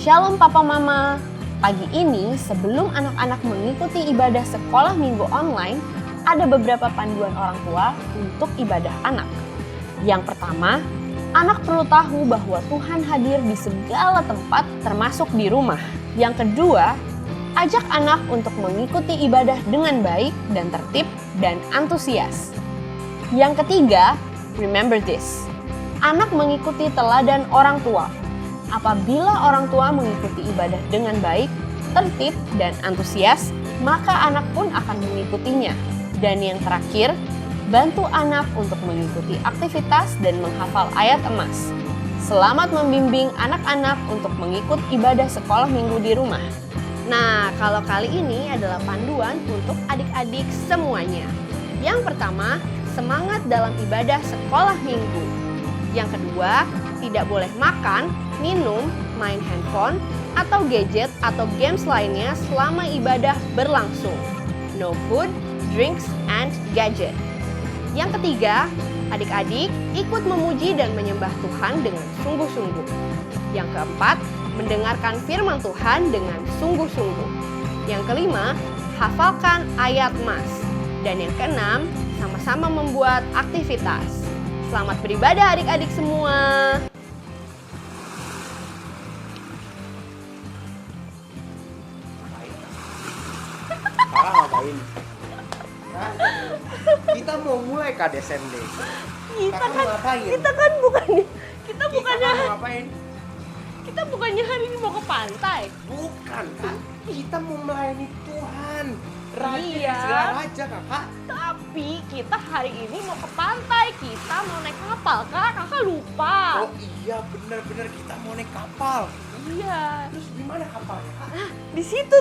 Shalom Papa Mama. Pagi ini sebelum anak-anak mengikuti ibadah sekolah minggu online, ada beberapa panduan orang tua untuk ibadah anak. Yang pertama, anak perlu tahu bahwa Tuhan hadir di segala tempat termasuk di rumah. Yang kedua, ajak anak untuk mengikuti ibadah dengan baik dan tertib dan antusias. Yang ketiga, remember this. Anak mengikuti teladan orang tua. Apabila orang tua mengikuti ibadah dengan baik, tertib, dan antusias, maka anak pun akan mengikutinya. Dan yang terakhir, bantu anak untuk mengikuti aktivitas dan menghafal ayat emas. Selamat membimbing anak-anak untuk mengikut ibadah sekolah minggu di rumah. Nah, kalau kali ini adalah panduan untuk adik-adik semuanya. Yang pertama, semangat dalam ibadah sekolah minggu. Yang kedua, tidak boleh makan, minum, main handphone, atau gadget atau games lainnya selama ibadah berlangsung. No food, drinks, and gadget. Yang ketiga, adik-adik ikut memuji dan menyembah Tuhan dengan sungguh-sungguh. Yang keempat, mendengarkan firman Tuhan dengan sungguh-sungguh. Yang kelima, hafalkan ayat mas. Dan yang keenam, sama-sama membuat aktivitas. Selamat beribadah adik-adik semua. Kakak ngapain? Hah? Kita mau mulai KDSMD. Kakak mau ngapain? Kita bukannya Mau ngapain? kita bukannya hari ini mau ke pantai. Bukan, Kak. Kita mau melayani Tuhan. Raja, Iya. segala raja, Kakak. Tapi kita hari ini mau ke pantai. Kita mau naik kapal, Kak. Kakak lupa. Oh iya, benar-benar kita mau naik kapal. Iya. Terus di mana kapalnya, Kak? Di situ.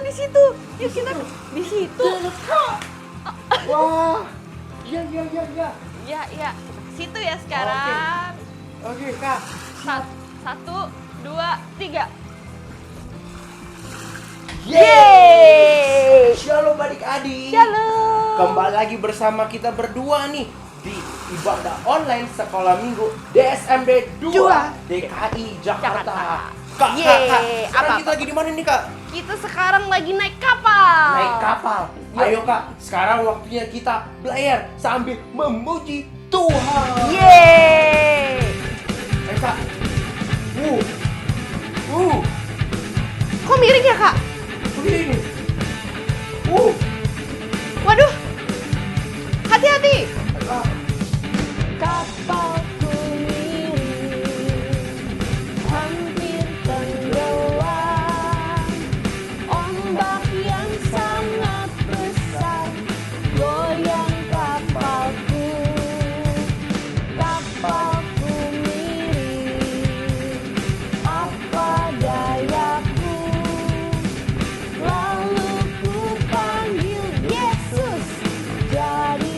Yuk kita di situ. Wah. Iya. Ya. Situ ya sekarang. Oke, Kak. 1, 2, 3. Yeay! Shalom adik-adik. Shalom. Kembali lagi bersama kita berdua nih di ibadah online sekolah minggu DSMD 2 DKI Jakarta. Kak, Yeay, sekarang apa? kita lagi di mana nih, Kak? Kita sekarang lagi naik kapal. Naik kapal. Ayo, Kak. Sekarang waktunya kita belajar sambil memuji Tuhan. Yeay. Ayo, Kak. Kok miring ya, Kak? Begini. Waduh. Hati-hati. Ah. Kapalku miring, hampir tenggelam. Ombak yang sangat besar goyang kapalku. Kapalku miring, apa dayaku? Lalu ku panggil Yesus jadi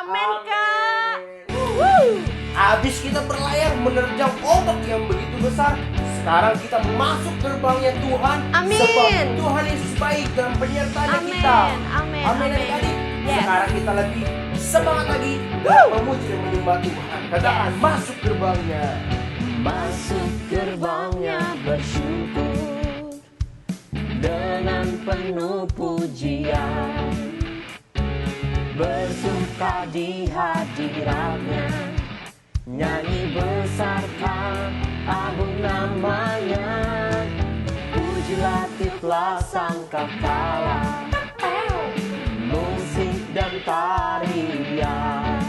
Amin, Kak. Abis kita berlayar menerjang ombak yang begitu besar, sekarang kita masuk gerbangnya Tuhan. Amin. Sebab Tuhan Yesus baik dan penyertanya Amin. kita. Amin. Amin adik-adik. Yes. Sekarang kita lebih semangat lagi dalam memuji dan menyembah Tuhan. Katakan masuk gerbangnya. Masuk gerbangnya bersyukur dengan penuh pujian, bersuka di hadiratnya, nyanyi besarkan agung namanya, pujilah titlah sang kekala, musik dan tarian.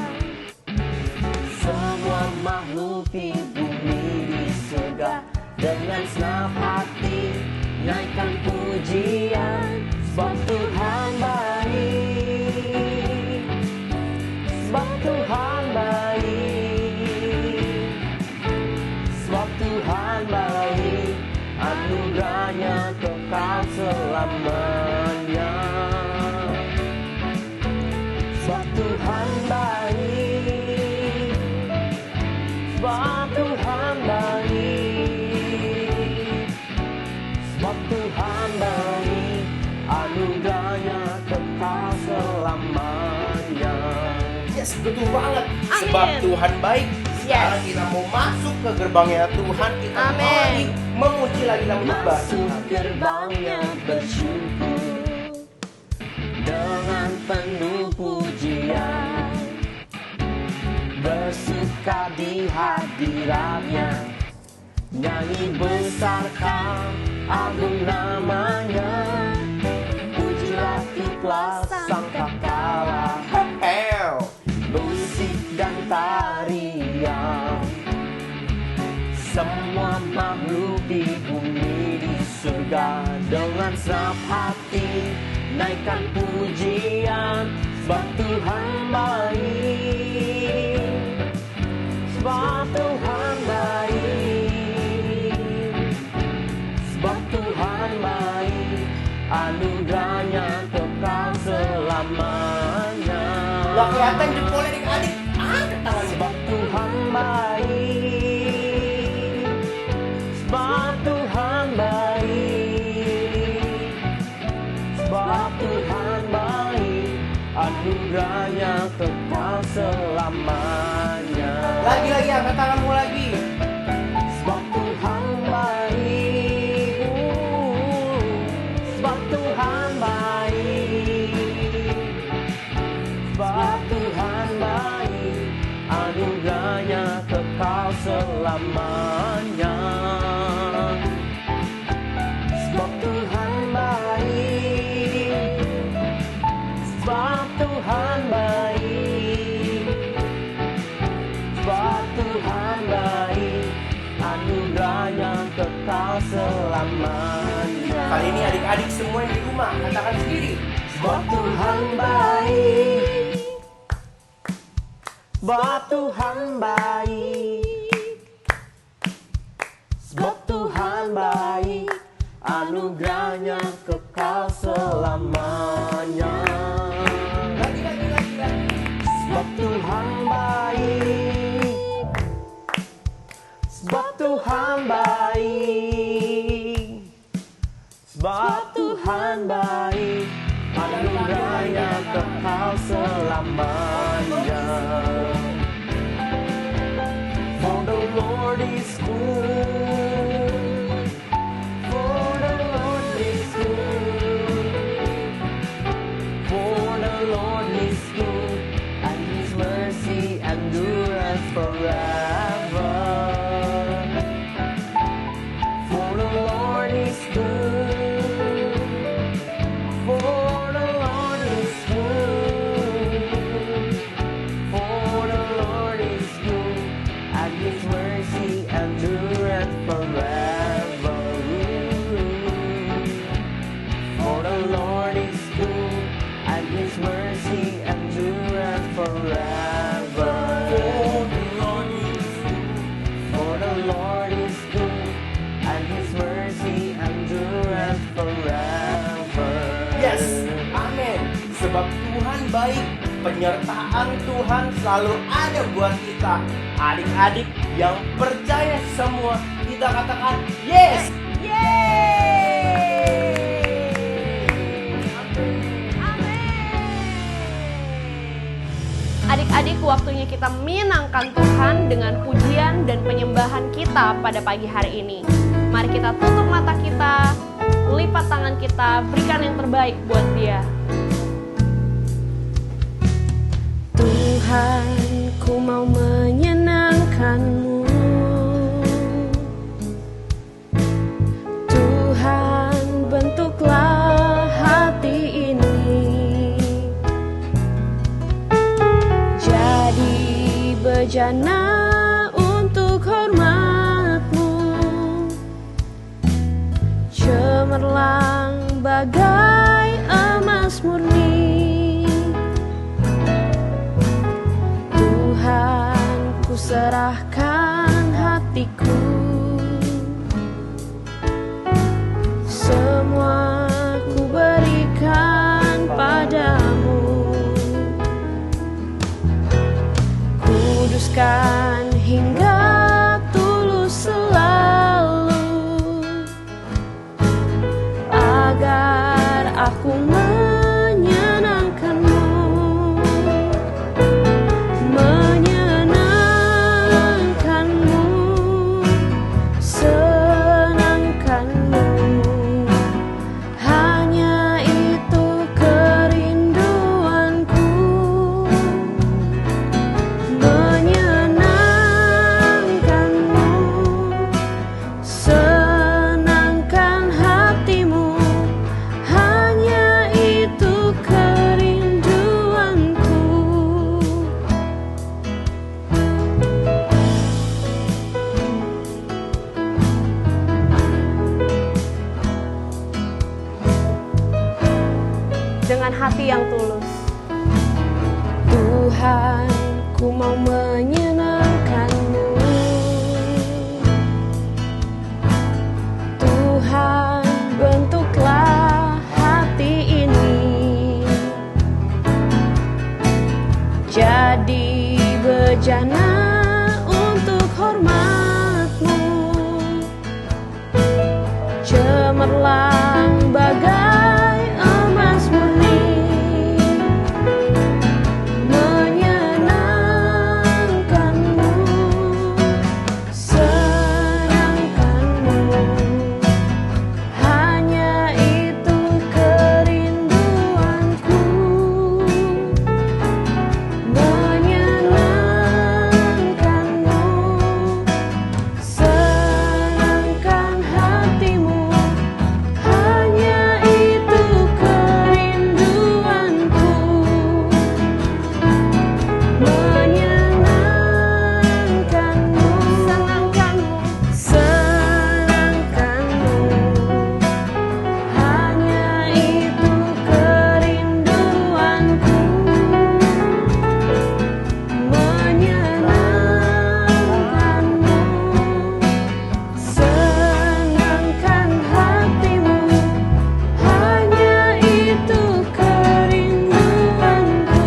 Semua makhluk di bumi di surga dengan senang hati naikkan pujian, sebab Tuhan baik, sebab Tuhan baik, sebab Tuhan baik, anugerahnya kekal selamanya. Sebab Tuhan baik, sebab Tuhan baik, sebab Tuhan baik, anugerahnya kekal selamanya. Yes, betul banget. Amin. Sebab Tuhan baik. Sekarang Yes. kita mau masuk ke gerbangnya Tuhan. Kita mau Amin. lagi memuji lagi dan menyembah Masuk Tuhan. gerbangnya bersyukur dengan penuh pujian, bersuka di hadiratnya, nyanyi besarkan agung namanya, pujilah titlah sang kekala, Hell. musik dan tarian. Semua makhluk di bumi di surga dengan senang hati naikkan pujian, sebab Tuhan baik, sebab Tuhan baik, sebab Tuhan baik, anugerahnya kekal selamanya. Nggak kelihatan jempolnya adik-adik. Angkat tangannya. Sebab Tuhan baik, sebab Tuhan baik, sebab Tuhan baik, anugerahnya kekal selamanya. Lagi-lagi angkat tanganmu lagi. Sebab Tuhan baik, sebab Tuhan baik, sebab Tuhan baik, anugerahnya kekal selamanya. Sebab Tuhan baik, sebab Tuhan baik, sebab Tuhan baik, anugerahnya kekal selamanya. Kali ini adik-adik semua yang di rumah katakan sendiri. Sebab Tuhan baik, sebab Tuhan baik, sebab Tuhan baik, anugerahnya kekal selamanya. Lagi. Sebab Tuhan baik, sebab Tuhan baik, sebab Tuhan baik, anugerahnya kekal selamanya. For the Lord is good, for the Lord is good, for the Lord is good, and His mercy endureth forever. For the Lord is good, for the Lord is good, for the Lord is good, and His mercy endureth forever. For the Lord is good, and His mercy endureth forever. For the Lord penyertaan Tuhan selalu ada buat kita. Adik-adik yang percaya semua, kita katakan yes. Adik-adik, waktunya kita menyenangkan Tuhan dengan pujian dan penyembahan kita pada pagi hari ini. Mari kita tutup mata kita, lipat tangan kita, berikan yang terbaik buat Dia. Tuhan, ku mau menyenangkan-Mu. Tuhan, bentuklah hati ini jadi bejana untuk hormat-Mu, cemerlang bagai emas murni. Tuhan, ku serahkan hatiku, semua ku berikan padamu. Kuduskan hingga tulus selalu, agar aku menyenangkan-Mu. Menyenangkan-Mu, senangkan-Mu, hanya itu kerinduanku. Menyenangkan-Mu, senangkan hatimu, hanya itu kerinduanku. Dengan hati yang tulus, Tuhan, ku mau menyenangkan-Mu. Tuhan, bentuklah hati ini jadi bejana untuk hormat-Mu, cemerlang bagai emas murni. Menyenangkan-Mu, senangkan-Mu, hanya itu kerinduanku. Menyenangkan-Mu, senangkan hatimu, hanya itu kerinduanku. Menyenangkan-Mu, senangkan-Mu, hanya itu kerinduanku. Menyenangkan-Mu, senangkan hatimu, hanya itu kerinduanku.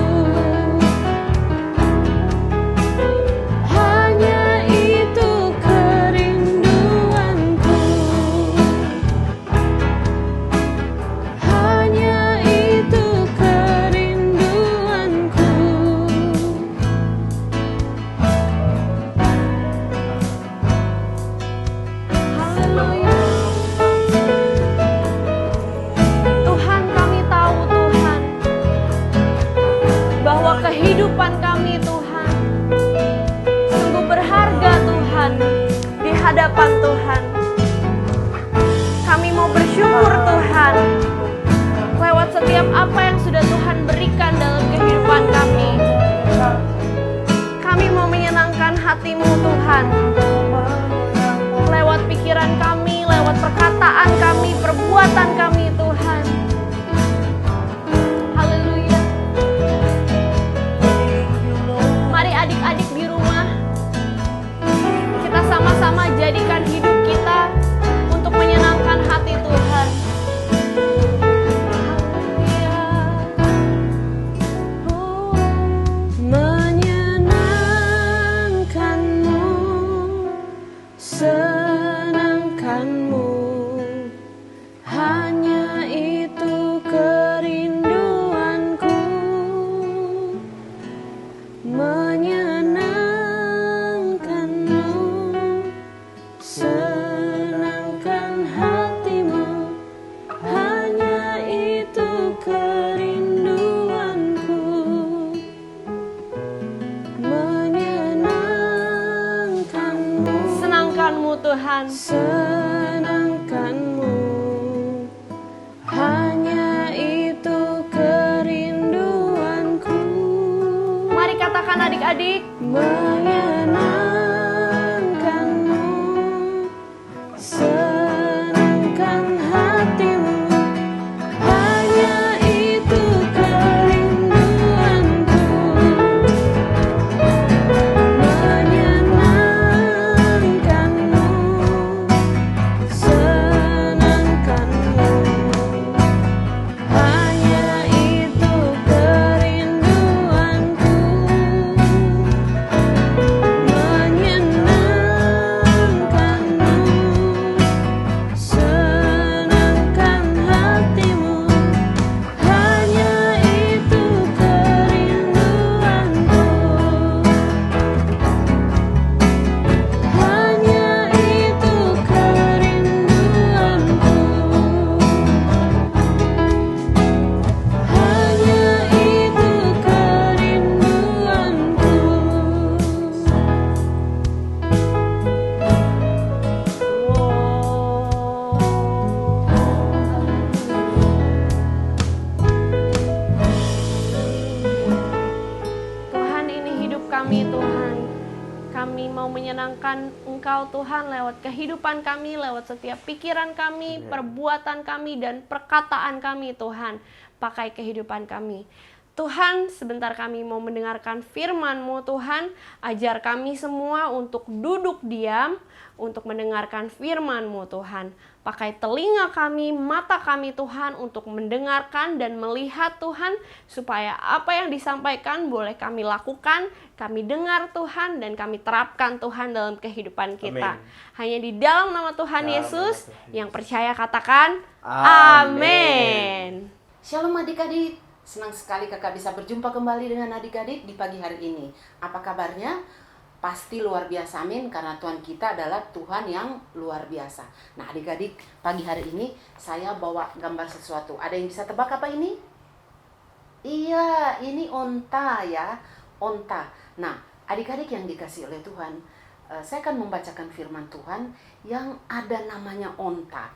Hanya itu kerinduanku. Hanya itu kerinduanku. Haleluya. Tuhan, kami tahu Tuhan, bahwa kehidupan kami Tuhan sungguh berharga Tuhan di hadapan Tuhan. Kami mau bersyukur Tuhan lewat setiap apa yang sudah Tuhan berikan dalam kehidupan kami. Kami mau menyenangkan hati-Mu Tuhan, lewat pikiran kami, lewat perkataan kami, perbuatan kami Tuhan. Haleluya. Mari adik-adik di rumah, kita sama-sama jadikan hidup kita untuk menyenangkan hati Tuhan. Haleluya. Tuhan. Senangkanmu, hanya itu kerinduanku. Mari katakan adik-adik. Menyenangkanmu, senangkan hatimu, hanya itu kerinduanku. Menyenangkanmu, senangkanmu, hanya itu kerinduanku. Menyenangkanmu, senangkan hatimu, hanya itu kerinduanku. Hanya itu kerinduanku. Hanya itu kerinduanku. Tuhan, ini hidup kami, Tuhan. Kami mau menyenangkan Engkau, Tuhan, lewat kehidupan kami, lewat setiap pikiran kami, perbuatan kami, dan perkataan kami, Tuhan. Pakai kehidupan kami. Tuhan, sebentar kami mau mendengarkan firman-Mu, Tuhan. Ajar kami semua untuk duduk diam, untuk mendengarkan firman-Mu, Tuhan. Pakai telinga kami, mata kami, Tuhan, untuk mendengarkan dan melihat, Tuhan, supaya apa yang disampaikan boleh kami lakukan, kami dengar, Tuhan, dan kami terapkan, Tuhan, dalam kehidupan kita. Amin. Hanya di dalam nama Tuhan Dalam Yesus, nama Tuhan yang Yesus. percaya katakan, Amin. amin. Shalom adik-adik, senang sekali kakak bisa berjumpa kembali dengan adik-adik di pagi hari ini. Apa kabarnya? Pasti luar biasa, amin, karena Tuhan kita adalah Tuhan yang luar biasa. Nah adik-adik, pagi hari ini saya bawa gambar sesuatu. Ada yang bisa tebak apa ini? Iya, ini onta ya, onta. Nah adik-adik yang dikasih oleh Tuhan, saya akan membacakan firman Tuhan yang ada namanya onta.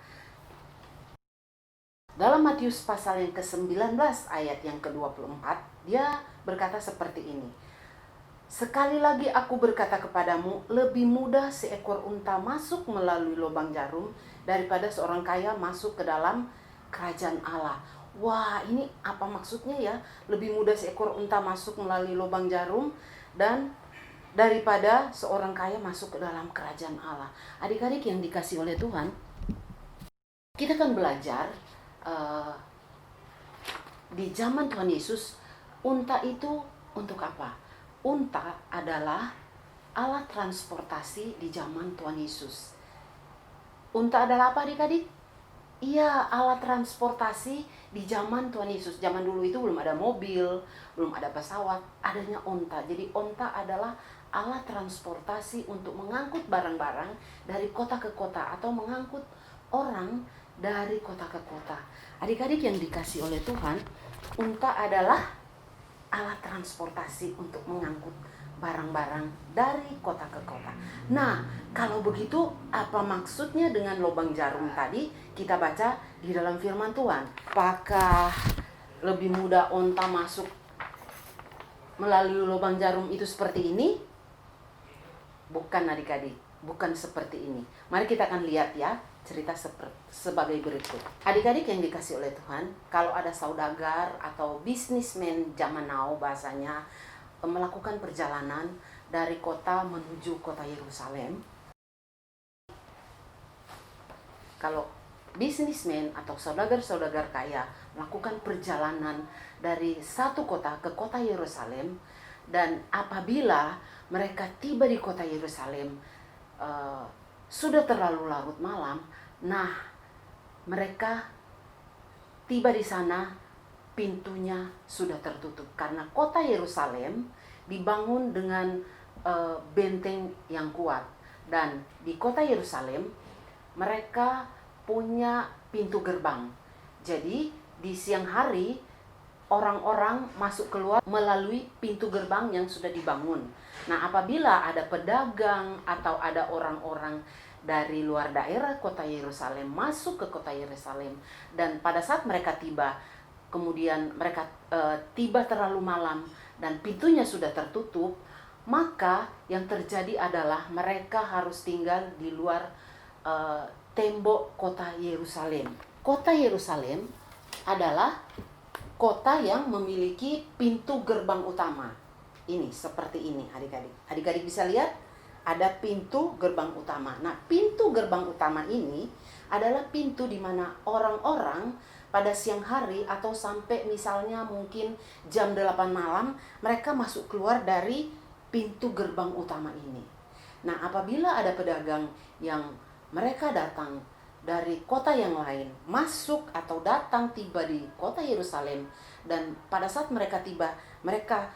Dalam Matius pasal yang ke-19 ayat yang ke-24, dia berkata seperti ini. Sekali lagi aku berkata kepadamu, lebih mudah seekor unta masuk melalui lubang jarum daripada seorang kaya masuk ke dalam kerajaan Allah. Wah, ini apa maksudnya ya? Lebih mudah seekor unta masuk melalui lubang jarum dan daripada seorang kaya masuk ke dalam kerajaan Allah. Adik-adik yang dikasih oleh Tuhan, kita akan belajar di zaman Tuhan Yesus, unta itu untuk apa? Unta adalah alat transportasi di zaman Tuhan Yesus. Unta adalah apa adik-adik? Iya, alat transportasi di zaman Tuhan Yesus. Zaman dulu itu belum ada mobil, belum ada pesawat, adanya unta. Jadi unta adalah alat transportasi untuk mengangkut barang-barang dari kota ke kota atau mengangkut orang dari kota ke kota. Adik-adik yang dikasih oleh Tuhan, unta adalah alat transportasi untuk mengangkut barang-barang dari kota ke kota. Nah, kalau begitu apa maksudnya dengan lubang jarum tadi? Kita baca di dalam firman Tuhan. Apakah lebih mudah unta masuk melalui lubang jarum itu seperti ini? Bukan adik-adik, bukan seperti ini. Mari kita akan lihat ya, cerita sebagai berikut. Adik-adik yang dikasih oleh Tuhan, kalau ada saudagar atau bisnismen zaman now bahasanya melakukan perjalanan dari kota menuju kota Yerusalem. Kalau bisnismen atau saudagar-saudagar kaya melakukan perjalanan dari satu kota ke kota Yerusalem, dan apabila mereka tiba di kota Yerusalem sudah terlalu larut malam, nah mereka tiba di sana, pintunya sudah tertutup karena kota Yerusalem dibangun dengan benteng yang kuat, dan di kota Yerusalem mereka punya pintu gerbang. Jadi di siang hari orang-orang masuk keluar melalui pintu gerbang yang sudah dibangun. Nah, apabila ada pedagang atau ada orang-orang dari luar daerah kota Yerusalem masuk ke kota Yerusalem, dan pada saat mereka tiba, kemudian mereka tiba terlalu malam dan pintunya sudah tertutup, maka yang terjadi adalah mereka harus tinggal di luar tembok kota Yerusalem. Kota Yerusalem adalah kota yang memiliki pintu gerbang utama. Ini seperti ini, adik-adik. Adik-adik bisa lihat ada pintu gerbang utama. Nah, pintu gerbang utama ini adalah pintu di mana orang-orang pada siang hari atau sampai misalnya mungkin jam 8 malam mereka masuk keluar dari pintu gerbang utama ini. Nah, apabila ada pedagang yang mereka datang dari kota yang lain, masuk atau datang tiba di kota Yerusalem, dan pada saat mereka tiba, mereka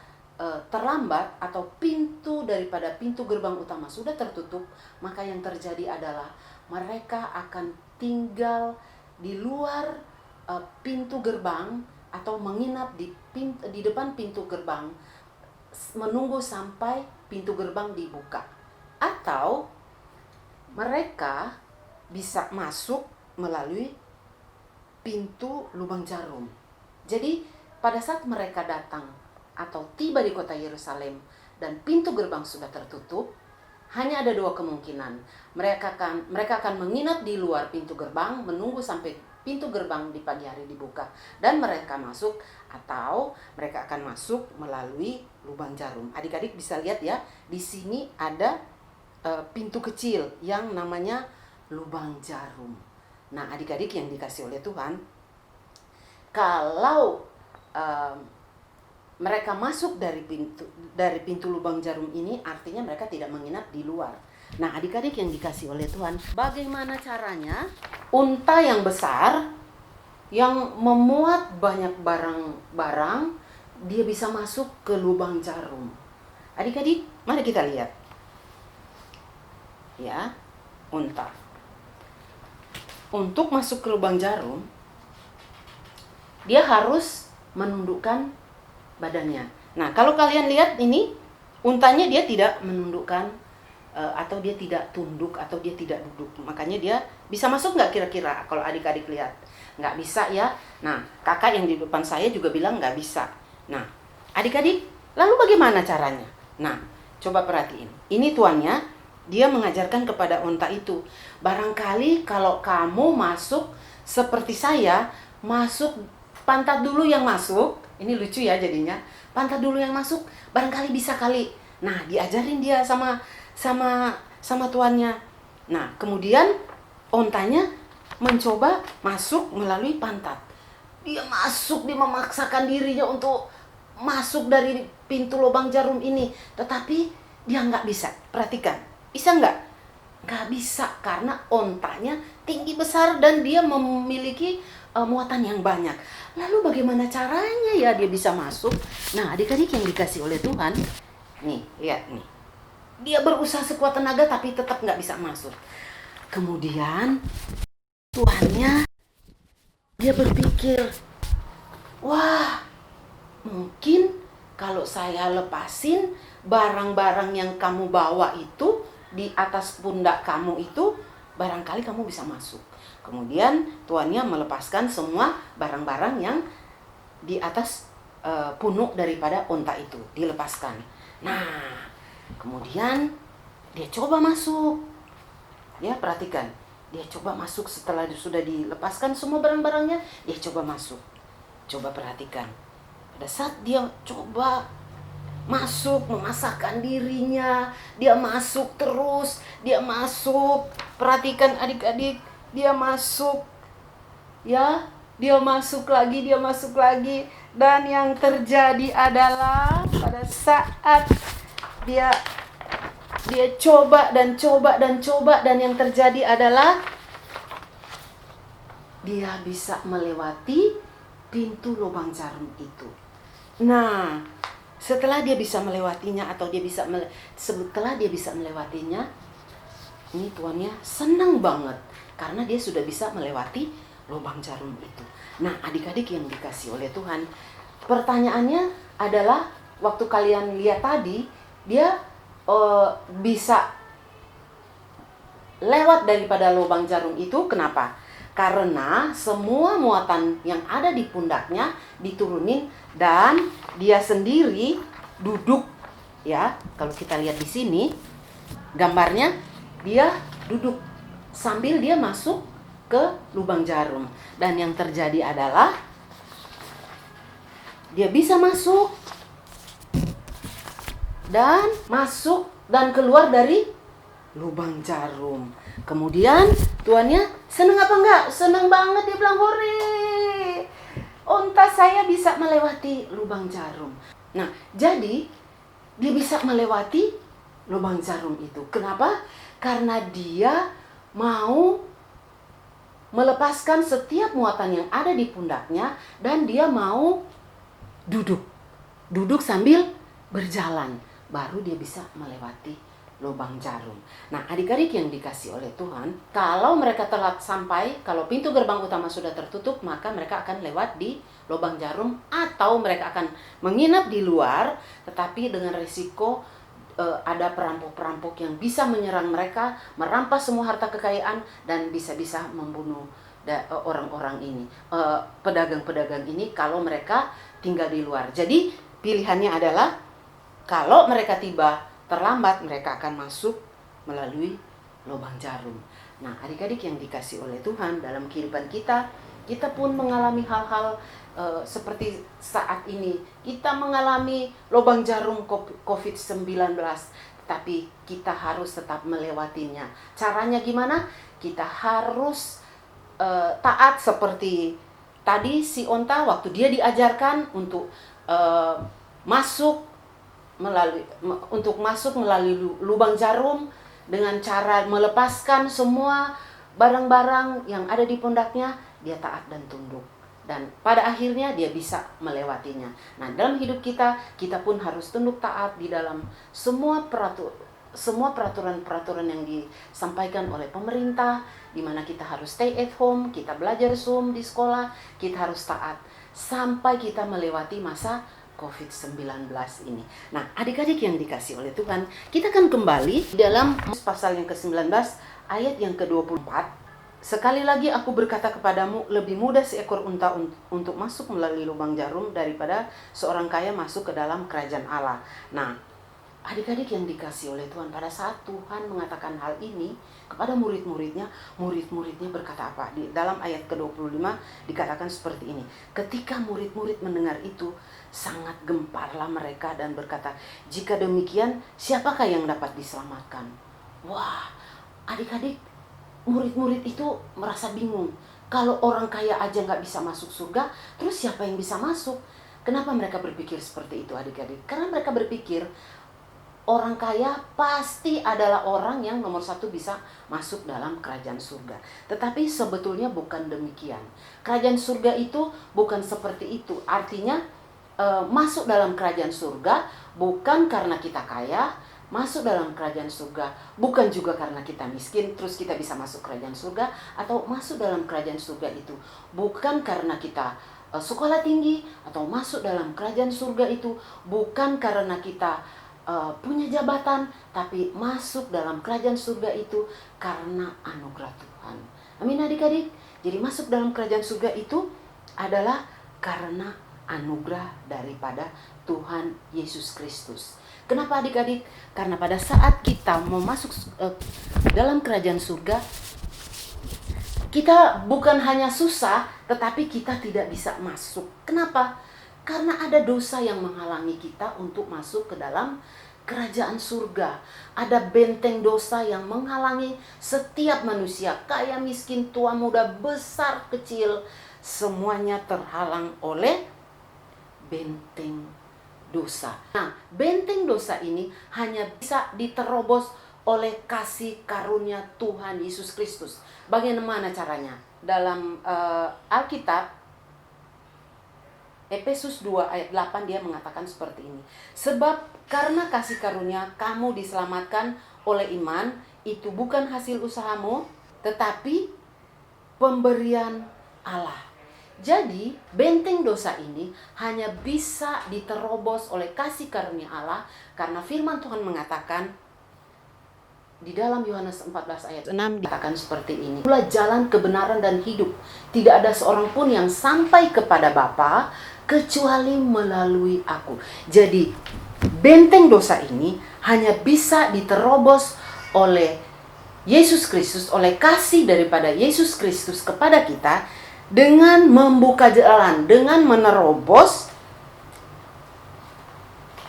terlambat atau pintu daripada pintu gerbang utama sudah tertutup, maka yang terjadi adalah mereka akan tinggal di luar pintu gerbang atau menginap di depan pintu gerbang, menunggu sampai pintu gerbang dibuka. Atau mereka bisa masuk melalui pintu lubang jarum. Jadi pada saat mereka datang atau tiba di kota Yerusalem dan pintu gerbang sudah tertutup, hanya ada dua kemungkinan. Mereka akan menginap di luar pintu gerbang, menunggu sampai pintu gerbang di pagi hari dibuka dan mereka masuk, atau mereka akan masuk melalui lubang jarum. Adik-adik bisa lihat ya, di sini ada pintu kecil yang namanya lubang jarum. Nah, adik-adik yang dikasih oleh Tuhan, kalau mereka masuk dari pintu lubang jarum ini, artinya mereka tidak menginap di luar. Nah, adik-adik yang dikasih oleh Tuhan, bagaimana caranya unta yang besar yang memuat banyak barang-barang dia bisa masuk ke lubang jarum? Adik-adik, mari kita lihat. Ya, unta. Untuk masuk ke lubang jarum, dia harus menundukkan badannya. Nah, kalau kalian lihat ini, untanya dia tidak menundukkan atau dia tidak tunduk atau dia tidak duduk. Makanya dia bisa masuk nggak kira-kira kalau adik-adik lihat? Nggak bisa ya. Nah, kakak yang di depan saya juga bilang nggak bisa. Nah, adik-adik, lalu bagaimana caranya? Nah, coba perhatiin. Ini tuannya, dia mengajarkan kepada unta itu. Barangkali kalau kamu masuk seperti saya, masuk pantat dulu yang masuk. Ini lucu ya jadinya. Pantat dulu yang masuk, barangkali bisa kali. Nah, diajarin dia sama tuannya. Nah, kemudian ontanya mencoba masuk melalui pantat. Dia masuk, dia memaksakan dirinya untuk masuk dari pintu lubang jarum ini. Tetapi dia nggak bisa. Perhatikan, bisa nggak? Nggak bisa, karena ontanya tinggi besar dan dia memiliki muatan yang banyak. Lalu bagaimana caranya ya dia bisa masuk? Nah, adik-adik yang dikasih oleh Tuhan, nih, lihat nih. Dia berusaha sekuat tenaga tapi tetap nggak bisa masuk. Kemudian tuannya, dia berpikir, wah, mungkin kalau saya lepasin barang-barang yang kamu bawa itu di atas pundak kamu itu, barangkali kamu bisa masuk. Kemudian tuannya melepaskan semua barang-barang yang di atas punuk daripada unta itu, dilepaskan. Nah, kemudian dia coba masuk. Ya, perhatikan. Dia coba masuk setelah sudah dilepaskan semua barang-barangnya, dia coba masuk. Coba perhatikan. Pada saat dia coba masuk, memasakkan dirinya, dia masuk terus, dia masuk. Perhatikan adik-adik, dia masuk. Ya, dia masuk lagi. Dan yang terjadi adalah pada saat dia coba dan yang terjadi adalah dia bisa melewati pintu lubang jarum itu. Nah, setelah dia bisa melewatinya setelah dia bisa melewatinya, ini tuannya senang banget karena dia sudah bisa melewati lubang jarum itu. Nah, adik-adik yang dikasih oleh Tuhan, pertanyaannya adalah waktu kalian lihat tadi, dia bisa lewat daripada lubang jarum itu. Kenapa? Karena semua muatan yang ada di pundaknya diturunin dan dia sendiri duduk, ya. Kalau kita lihat di sini gambarnya, dia duduk sambil dia masuk ke lubang jarum. Dan yang terjadi adalah dia bisa masuk dan keluar dari lubang jarum. Kemudian tuannya seneng apa enggak? Seneng banget, dia bilang hore. Unta saya bisa melewati lubang jarum. Nah, jadi dia bisa melewati lubang jarum itu. Kenapa? Karena dia mau melepaskan setiap muatan yang ada di pundaknya dan dia mau duduk sambil berjalan, baru dia bisa melewati lubang jarum. Nah, adik-adik yang dikasih oleh Tuhan, kalau mereka telat sampai, kalau pintu gerbang utama sudah tertutup, maka mereka akan lewat di lubang jarum atau mereka akan menginap di luar, tetapi dengan risiko ada perampok-perampok yang bisa menyerang mereka, merampas semua harta kekayaan dan bisa-bisa membunuh orang-orang ini, pedagang-pedagang ini kalau mereka tinggal di luar. Jadi pilihannya adalah kalau mereka tiba terlambat, mereka akan masuk melalui lubang jarum. Nah, adik-adik yang dikasih oleh Tuhan, dalam kehidupan kita pun mengalami hal-hal seperti saat ini. Kita mengalami lubang jarum COVID-19, tapi kita harus tetap melewatinya. Caranya gimana? Kita harus taat seperti tadi si onta waktu dia diajarkan untuk masuk melalui lubang jarum dengan cara melepaskan semua barang-barang yang ada di pundaknya, dia taat dan tunduk. Dan pada akhirnya dia bisa melewatinya. Nah, dalam hidup kita pun harus tunduk taat di dalam semua peraturan-peraturan yang disampaikan oleh pemerintah, di mana kita harus stay at home, kita belajar Zoom di sekolah, kita harus taat sampai kita melewati masa COVID-19 ini. Nah, adik-adik yang dikasih oleh Tuhan, kita akan kembali dalam pasal yang ke-19 ayat yang ke-24. Sekali lagi aku berkata kepadamu, lebih mudah seekor unta untuk masuk melalui lubang jarum daripada seorang kaya masuk ke dalam kerajaan Allah. Nah, adik-adik yang dikasih oleh Tuhan, pada saat Tuhan mengatakan hal ini kepada murid-muridnya berkata apa? Di dalam ayat ke-25 dikatakan seperti ini. Ketika murid-murid mendengar itu, sangat gemparlah mereka dan berkata, jika demikian, siapakah yang dapat diselamatkan? Wah, adik-adik, murid-murid itu merasa bingung. Kalau orang kaya aja nggak bisa masuk surga, terus siapa yang bisa masuk? Kenapa mereka berpikir seperti itu, adik-adik? Karena mereka berpikir orang kaya pasti adalah orang yang nomor satu bisa masuk dalam kerajaan surga. Tetapi sebetulnya bukan demikian. Kerajaan surga itu bukan seperti itu. Artinya masuk dalam kerajaan surga bukan karena kita kaya, masuk dalam kerajaan surga bukan juga karena kita miskin terus kita bisa masuk kerajaan surga, atau masuk dalam kerajaan surga itu bukan karena kita sekolah tinggi, atau masuk dalam kerajaan surga itu bukan karena kita punya jabatan, tapi masuk dalam kerajaan surga itu karena anugerah Tuhan. Amin, adik-adik. Jadi masuk dalam kerajaan surga itu adalah karena anugerah daripada Tuhan Yesus Kristus. Kenapa, adik-adik? Karena pada saat kita mau masuk dalam kerajaan surga, kita bukan hanya susah, tetapi kita tidak bisa masuk. Kenapa? Karena ada dosa yang menghalangi kita untuk masuk ke dalam kerajaan surga. Ada benteng dosa yang menghalangi setiap manusia, kaya, miskin, tua, muda, besar, kecil, semuanya terhalang oleh benteng dosa. Nah, benteng dosa ini hanya bisa diterobos oleh kasih karunia Tuhan Yesus Kristus. Bagaimana caranya? Dalam Alkitab, Efesus 2 ayat 8 dia mengatakan seperti ini. Sebab karena kasih karunia kamu diselamatkan oleh iman, itu bukan hasil usahamu, tetapi pemberian Allah. Jadi benteng dosa ini hanya bisa diterobos oleh kasih karunia Allah, karena firman Tuhan mengatakan Di dalam Yohanes 14 ayat 6 dikatakan seperti ini. Itulah jalan kebenaran dan hidup. Tidak ada seorang pun yang sampai kepada Bapa kecuali melalui aku. Jadi benteng dosa ini hanya bisa diterobos oleh Yesus Kristus, oleh kasih daripada Yesus Kristus kepada kita dengan membuka jalan, dengan menerobos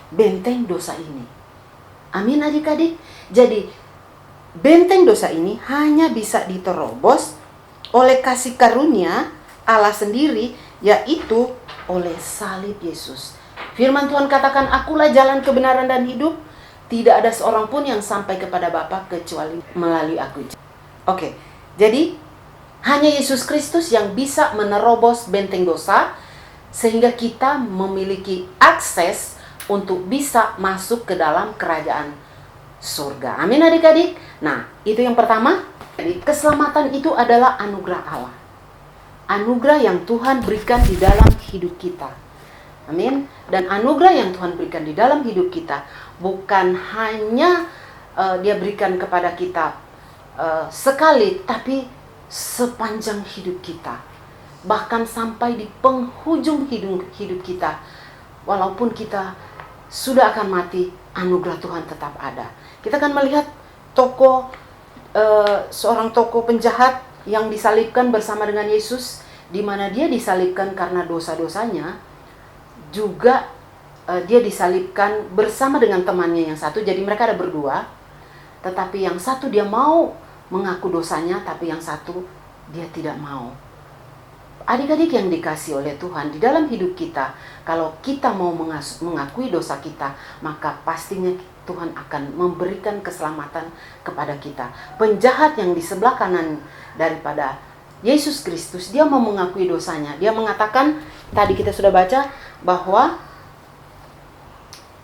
benteng dosa ini. Amin adik-adik. Jadi benteng dosa ini hanya bisa diterobos oleh kasih karunia Allah sendiri, yaitu oleh salib Yesus. Firman Tuhan katakan, akulah jalan kebenaran dan hidup. Tidak ada seorang pun yang sampai kepada Bapa kecuali melalui aku. Oke, jadi hanya Yesus Kristus yang bisa menerobos benteng dosa, sehingga kita memiliki akses untuk bisa masuk ke dalam kerajaan surga. Amin adik-adik. Nah, itu yang pertama. Jadi, keselamatan itu adalah anugerah Allah. Anugerah yang Tuhan berikan di dalam hidup kita. Amin. Dan anugerah yang Tuhan berikan di dalam hidup kita bukan hanya Dia berikan kepada kita sekali, tapi sepanjang hidup kita. Bahkan sampai di penghujung hidup kita. Walaupun kita sudah akan mati, anugerah Tuhan tetap ada. Kita akan melihat seorang tokoh penjahat yang disalibkan bersama dengan Yesus, di mana dia disalibkan karena dosa-dosanya, juga dia disalibkan bersama dengan temannya yang satu. Jadi mereka ada berdua, tetapi yang satu dia mau mengaku dosanya, tapi yang satu dia tidak mau. Adik-adik yang dikasih oleh Tuhan, di dalam hidup kita, kalau kita mau mengakui dosa kita, maka pastinya Tuhan akan memberikan keselamatan kepada kita. Penjahat yang di sebelah kanan daripada Yesus Kristus, dia mau mengakui dosanya. Dia mengatakan, tadi kita sudah baca, bahwa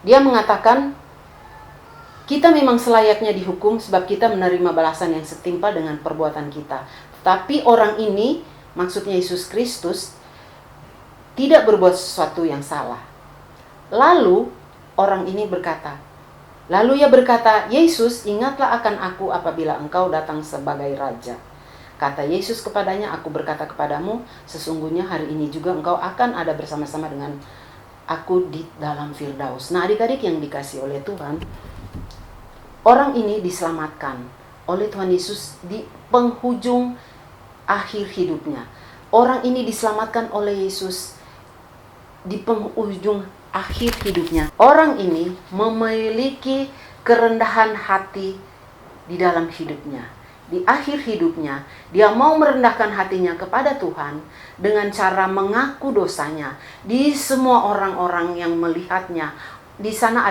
dia mengatakan, kita memang selayaknya dihukum sebab kita menerima balasan yang setimpal dengan perbuatan kita. Tapi orang ini, maksudnya Yesus Kristus, tidak berbuat sesuatu yang salah. Lalu orang ini berkata, ia berkata, Yesus, ingatlah akan aku apabila engkau datang sebagai raja. Kata Yesus kepadanya, aku berkata kepadamu, sesungguhnya hari ini juga engkau akan ada bersama-sama dengan aku di dalam Firdaus. Nah adik-adik yang dikasih oleh Tuhan, orang ini diselamatkan oleh Tuhan Yesus di penghujung akhir hidupnya. Orang ini diselamatkan oleh Yesus di penghujung akhir hidupnya. Orang ini memiliki kerendahan hati di dalam hidupnya. Di akhir hidupnya, dia mau merendahkan hatinya kepada Tuhan dengan cara mengaku dosanya. Di semua orang-orang yang melihatnya, di sana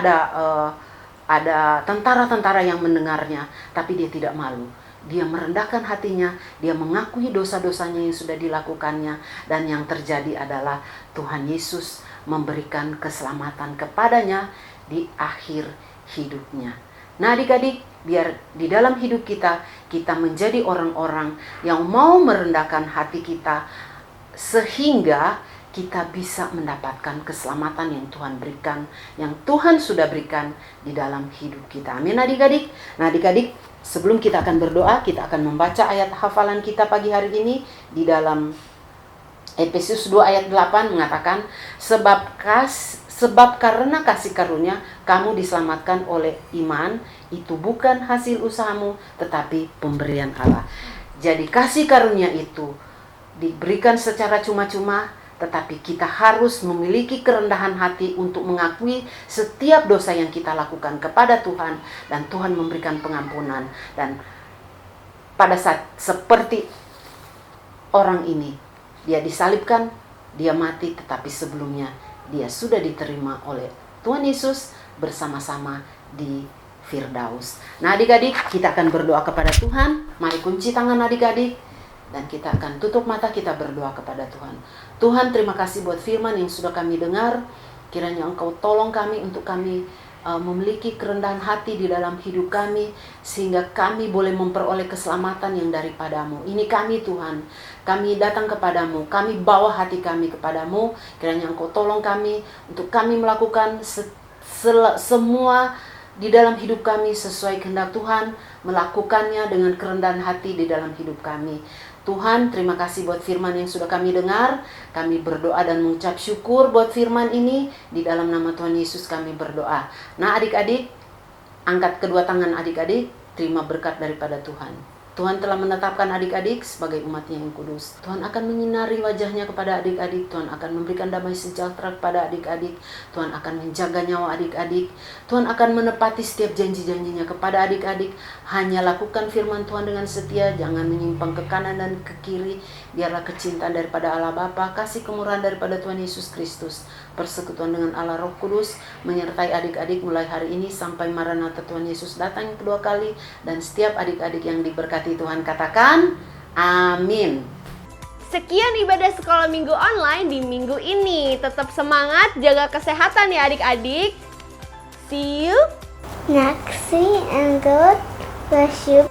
ada tentara-tentara yang mendengarnya, tapi dia tidak malu. Dia merendahkan hatinya, dia mengakui dosa-dosanya yang sudah dilakukannya, dan yang terjadi adalah Tuhan Yesus memberikan keselamatan kepadanya di akhir hidupnya. Nah adik-adik, biar di dalam hidup kita menjadi orang-orang yang mau merendahkan hati kita, sehingga kita bisa mendapatkan keselamatan yang Tuhan berikan, yang Tuhan sudah berikan di dalam hidup kita. Amin adik-adik. Nah adik-adik, sebelum kita akan berdoa, kita akan membaca ayat hafalan kita pagi hari ini di dalam Efesus 2 ayat 8 mengatakan, sebab karena kasih karunia kamu diselamatkan oleh iman, itu bukan hasil usahamu tetapi pemberian Allah. Jadi kasih karunia itu diberikan secara cuma-cuma, tetapi kita harus memiliki kerendahan hati untuk mengakui setiap dosa yang kita lakukan kepada Tuhan, dan Tuhan memberikan pengampunan. Dan pada saat seperti orang ini, dia disalibkan, dia mati, tetapi sebelumnya dia sudah diterima oleh Tuhan Yesus bersama-sama di Firdaus. Nah adik-adik, kita akan berdoa kepada Tuhan. Mari kunci tangan adik-adik, dan kita akan tutup mata, kita berdoa kepada Tuhan. Tuhan, terima kasih buat firman yang sudah kami dengar. Kiranya Engkau tolong kami untuk kami memiliki kerendahan hati di dalam hidup kami, sehingga kami boleh memperoleh keselamatan yang daripadamu. Ini kami Tuhan, kami datang kepadamu, kami bawa hati kami kepadamu. Kiranya Engkau tolong kami untuk kami melakukan semua di dalam hidup kami sesuai kehendak Tuhan, melakukannya dengan kerendahan hati di dalam hidup kami. Tuhan, terima kasih buat firman yang sudah kami dengar. Kami berdoa dan mengucap syukur buat firman ini. Di dalam nama Tuhan Yesus kami berdoa. Nah adik-adik, angkat kedua tangan adik-adik, terima berkat daripada Tuhan. Tuhan telah menetapkan adik-adik sebagai umat-Nya yang kudus. Tuhan akan menyinari wajah-Nya kepada adik-adik. Tuhan akan memberikan damai sejahtera kepada adik-adik. Tuhan akan menjaga nyawa adik-adik. Tuhan akan menepati setiap janji-janjinya kepada adik-adik. Hanya lakukan firman Tuhan dengan setia. Jangan menyimpang ke kanan dan ke kiri. Biarlah kecintaan daripada Allah Bapa, kasih kemurahan daripada Tuhan Yesus Kristus, persekutuan dengan Allah Roh Kudus menyertai adik-adik mulai hari ini sampai Maranatha Tuhan Yesus datang yang kedua kali. Dan setiap adik-adik yang diberkati Tuhan katakan amin. Sekian ibadah sekolah minggu online di minggu ini. Tetap semangat, jaga kesehatan ya adik-adik. See you Next, and God bless you.